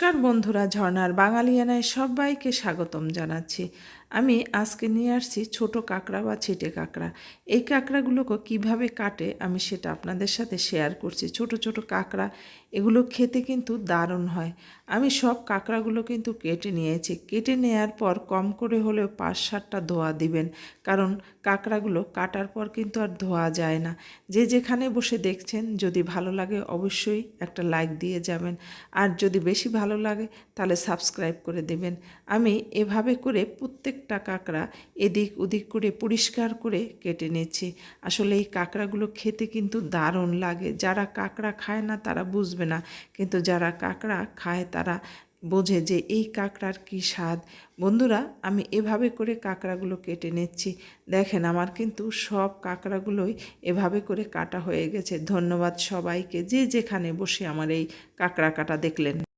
নমস্কার বন্ধুরা, ঝর্ণার বাঙালিয়ানায় সবাইকে স্বাগতম জানাচ্ছি। আমি আজকে নিয়ে আসছি ছোট কাঁকড়া বা ছিটে কাঁকড়া। এই কাঁকড়াগুলোকে কিভাবে কাটে আমি সেটা আপনাদের সাথে শেয়ার করছি। ছোট ছোট কাঁকড়া, এগুলো খেতে কিন্তু দারুণ হয়। আমি সব কাঁকড়াগুলো কিন্তু কেটে নিয়েছি। কেটে নেওয়ার পর কম করে হলেও 5-7টা ধোয়া দিবেন, কারণ কাঁকড়াগুলো কাটার পর কিন্তু আর ধোয়া যায় না। যে যেখানে বসে দেখছেন, যদি ভালো লাগে অবশ্যই একটা লাইক দিয়ে যাবেন, আর যদি বেশি ভালো লাগে তাহলে সাবস্ক্রাইব করে দেবেন। আমি এভাবে করে প্রত্যেকটা কাঁকড়া এদিক ওদিক করে পরিষ্কার করে কেটে নিচ্ছি। আসলে এই কাঁকড়াগুলো খেতে কিন্তু দারুণ লাগে। যারা কাঁকড়া খায় না তারা বুঝবে না, কিন্তু যারা কাঁকড়া খায় তারা বোঝে যে এই কাঁকড়ার কী স্বাদ। বন্ধুরা, আমি এভাবে করে কাঁকড়াগুলো কেটে নিচ্ছি। দেখেন, আমার কিন্তু সব কাঁকড়াগুলোই এভাবে করে কাটা হয়ে গেছে। ধন্যবাদ সবাইকে যে যেখানে বসে আমার এই কাঁকড়া কাটা দেখলেন।